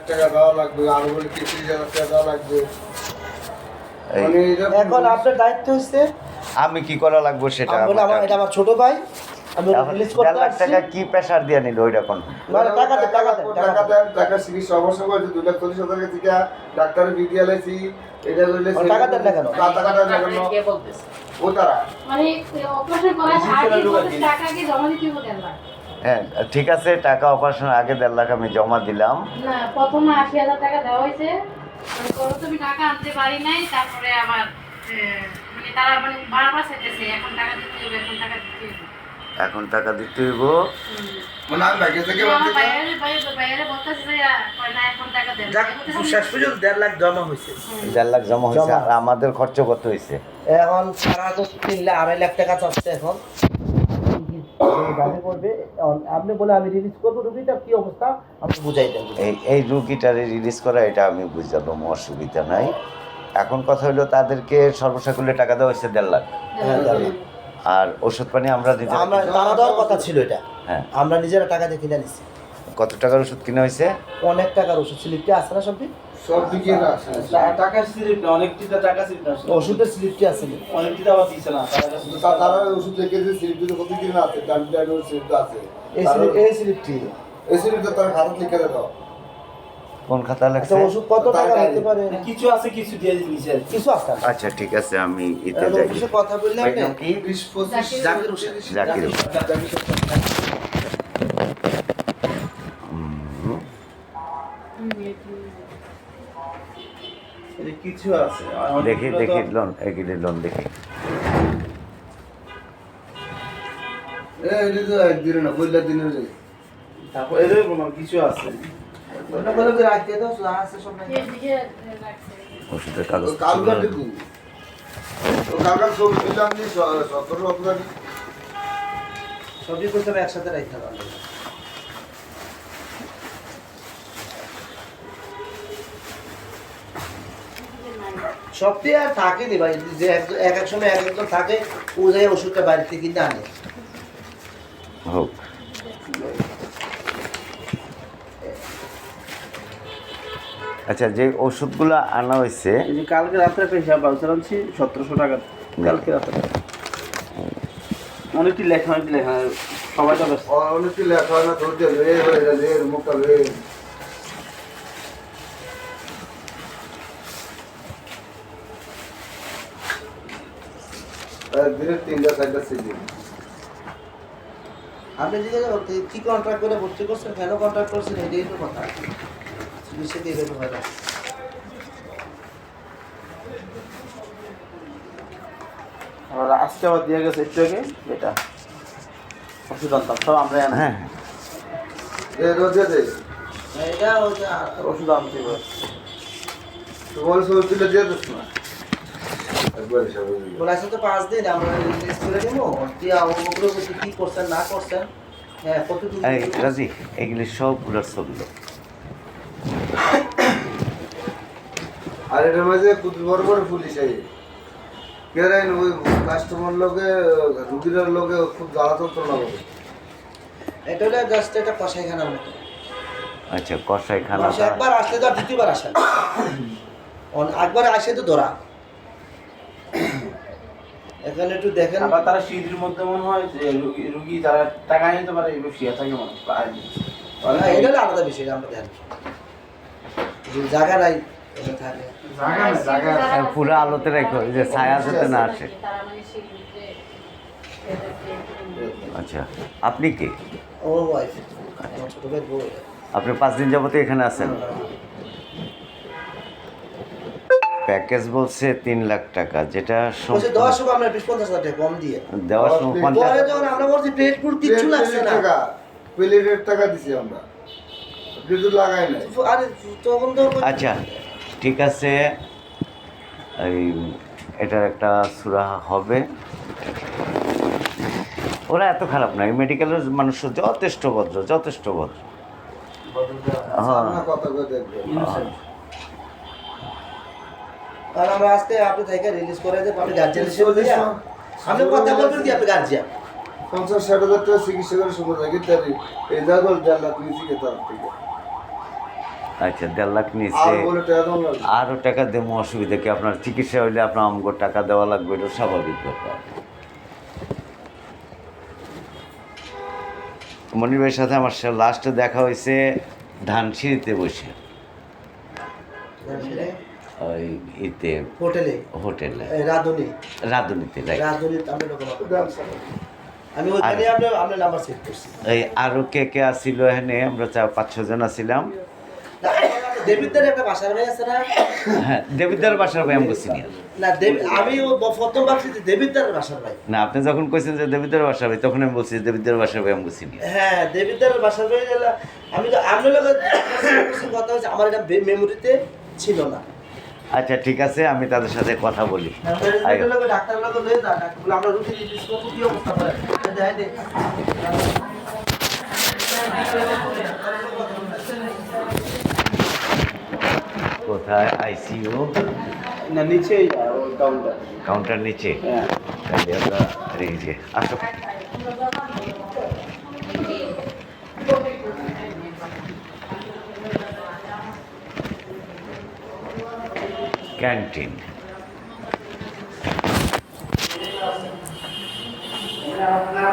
টাকা দেওয়া লাগবে, আর বলে 30,000 টাকা দেওয়া লাগবে। এখন আপনার দায়িত্ব হচ্ছে আমি কি করা লাগবে সেটা আমি বলে এটা আমার ছোট ভাই, আমি রিলিজ করতে 1.5 লাখ আসছি। টাকা কি প্রেসার দিয়ে নিল ওইটা কোন মানে টাকা দেন, টাকা দেন, টাকা দেন। টাকা চিকিৎসা অবশ্য করে 2,40,000 টাকা থেকে ডাক্তারের বিডিএল আইছি, এটা করলে টাকা দেন না কেন? টাকা দেন না কেন? কে বলতেছে ও তারা মানে অপারেশন করার আগে বলতে টাকা আগে জমা দিতে হবে 1.5 লাখ। হ্যাঁ ঠিক আছে, টাকা অপারেশনের আগে 1.5 লাখ আমি জমা দিলাম। না প্রথমে 80,000 টাকা দেওয়া হয়েছে, মানে পরে তুমি টাকা আনতে পারি নাই, তারপরে আবার মানে তারা মানে বারবার চাইতেছে এখন টাকা দিতে হবে, এখন টাকা দিতে হবে। এখন টাকা দিতে হইব। মানে আমি ভাগ্য থেকে আমার বলতে বাইরে বলতেছে যে কয় না এখন টাকা দেন। যাক, শেষ পর্যন্ত 1.5 লাখ জমা হয়েছে। 1.5 লাখ জমা হয়েছে, জমা। আর আমাদের খরচ কত হয়েছে? এখন সারা তো 3.5 লাখ টাকা চাচ্ছে এখন। গাড়ি করবে আপনি বলে আমি রিলিজ করবো, রুগীটার কি অবস্থা আপনি বুঝাই দেন। এই রুগীটারে রিলিজ করা এটা আমি বুঝলাম, অসুবিধা নাই। এখন কথা হলো তাদেরকে সর্বসাকুল্যে টাকা দেওয়া হয়েছে 1.5 লাখ, হ্যাঁ, 1.5 লাখ। আর ওষুধ পানি আমরা আমরা তারা দেওয়ার কথা ছিল এটা, হ্যাঁ। আমরা নিজেরা টাকা দিয়ে কিনে নিচ্ছি। কত টাকার ওষুধ কিনা হয়েছে? অনেক টাকার ওষুধ স্লিপটি আছে না সবটি, সব দিকে আসে টাকা স্লিপ না, অনেকটি তো টাকা স্লিপ না, ওষুধের স্লিপটি আছে। অনেকটি তো আবার দিচ্ছে না তারা কাছে। তারা ওষুধ লিখে দিয়ে স্লিপ দিতে কত দিন আছে, ডাক্তার স্লিপ আছে এই স্লিপটি এই স্লিপটা তার খাতা লিখে দাও। কোন খাতা আচ্ছা, লাগছে? ওষুধ কত টাকা নিতে পারে? কিছু আছে, কিছু দিয়ে দিচ্ছে আর কি। কিছু আছে না। আচ্ছা ঠিক আছে, আমি এতে এখন যাই। অফিসে কথা বললাম ভাই নাম কি? 20-25 জাকির হোসেন। জাকির হোসেন। এই যে কিছু আছে দেখি দেখি লোন, এগিয়ে লোন দেখি। এটা তো একদিনে না, বললে দিনের রে। তারপর এরকম কিছু আছে। ওটা বলে যে রাখতে দাও, আছে সব নাই। এদিকে রাখছে। ওষুধের কাগজ কালকার দেখু ও কালকার সব দিলাম নি 17 সবই করতে হবে একসাথে রাখতে হবে। সবটি আর থাকেনি ভাই, যে এক এক সময় এক একজন থাকে, ও যায় ওষুধটা বাড়ি থেকে কিনে আনে। হোক। আচ্ছা, যে ওষুধগুলো আনা হয়েছে এই যে কালকে রাত্রে একটা হিসাব বলছিলাম 1700 টাকা কালকে রাত্রে। অনেকটি লেখা, অনেকটি লেখা, সবাই তো ব্যস্ত। অনেক লেখা হয় না, ধরতে রে রে মুখটা রে। দিনের 3-4টা সিজন আপনি জিজ্ঞাসা করতে কি কন্ট্রাক্ট করে ভর্তি করছেন, কেন কন্ট্রাক্ট করছেন, এটাই তো কথা। চিকিৎসা দিয়ে দেবে হয় না। আর আজকে আবার দিয়ে গেছে একটু আগে এটা ওষুধ আনতাম, সব আমরা আনি। হ্যাঁ এ রোজে দে এটা ওই যে ওষুধ আনতে হবে। তোমার সব তুলে দিয়ে দিস না একবার হিসাব বলেছেন তো 5 দিন আমরা রিলিজ করে দেবো, কি ওগুলো কি করছেন না করছেন, হ্যাঁ কতটুকু। এই রাজি, এগুলি সবগুলোর ছবি দাও। আর এটার মাঝে খুব বড় বড় পুলিশ আই কেরাইন ওই কাস্টমার লোকে রুগীর লোকে খুব জ্বালাতন্ত্র লাগে। এটা হলো জাস্ট একটা কষাইখানার মতো। আচ্ছা, কষাইখানা। মানুষ একবার আসলে তো আর দ্বিতীয়বার আসে না, একবার আসে তো ধরা। এখানে একটু দেখেন, আবার তারা শীতের মধ্যে মনে হয় যে রুগী তারা টাকা নিতে পারে, এগুলো শুয়ে থাকে মনে হয়। না, এটা হলো আলাদা বিষয়, আমরা দেখেন জায়গা নাই এটা থাকে। জায়গা না জায়গা আর পুরো আলোতে রেখো, এই যে ছায়া যাতে না আসে। তারা মানে শিখবে আচ্ছা, আপনি কি? ও ওয়াইফ, আমার ছোট ভাই বউ। আপনি 5 দিন যাবত এখানে আছেন? প্যাকেজ বলছে 3 লাখ টাকা, যেটা বলছে দেওয়ার সময় আমরা 20-50 হাজার টাকা কম দিয়ে, দেওয়ার সময় পরে 50। যখন আমরা বলছি পেট পুরো কিচ্ছু লাগছে না, টাকা প্লেটের টাকা দিছি আমরা, কিছু লাগাই নাই। আরে তখন তো আচ্ছা ঠিক আছে, এই এটার একটা সুরা হবে। ওরা এত খারাপ না, এই মেডিকেলের মানুষ যথেষ্ট ভদ্র, যথেষ্ট ভদ্র। হ্যাঁ। সামনে কথা কই দেখবে আর আমরা আজকে আপনি থেকে রিলিজ করে দেব, আপনি গার্জিয়ান হিসেবে দিয়ে আপনি কথা বলবেন কি, আপনি গার্জিয়ান 50-60 হাজার টাকা চিকিৎসা করে সময় লাগে, তার এই জাগল জানলা তুই থেকে তার থেকে আচ্ছা 1.5 লাখ আর নিচে বলে টাকা দাম লাগবে আরও টাকা দেবো, অসুবিধা কি? আপনার চিকিৎসা হইলে আপনার আমাকে টাকা দেওয়া লাগবে, এটা স্বাভাবিক ব্যাপার। মনির ভাইয়ের সাথে আমার লাস্টে দেখা হয়েছে ধানসিঁড়িতে বসে, ওই ইতে হোটেলে হোটেলে রাধুনি রাঁধুনিতে, রাইট। রাধুনি আমি ওইখানে আপনার নাম্বার সেভ করছি। এই আরও কে কে আসছিল এখানে? আমরা 5-6 জন আসছিলাম। দেবিদ্দার একটা বাসার ভাই আছে না? হ্যাঁ, দেবিদ্দার বাসার ভাই আমাকে সিনিয়র। না আমি প্রথম ভাবছি যে দেবিদ্দার বাসার ভাই। না, আপনি যখন কইছেন যে দেবিদ্দার বাসার ভাই, তখন আমি বলছি দেবিদ্দার বাসার ভাই আমাকে সিনিয়র। হ্যাঁ, দেবিদ্দার বাসার ভাই। আমি তো আপনার লোক কথা হচ্ছে, আমার এটা মেমোরিতে ছিল না। আচ্ছা ঠিক আছে, আমি তাদের সাথে কথা বলি। আইও। ডাক্তার লোক লয়ে যা, ডাক্তার আমরা রুটি রিলিজ করবো, কি অবস্থা করে দেয় দে। কোথায়? আইসিইউ না নিচেই ওই কাউন্টার। কাউন্টার নিচে? হ্যাঁ। তাহলে আমরা এই যে আসো। ক্যান্টিন।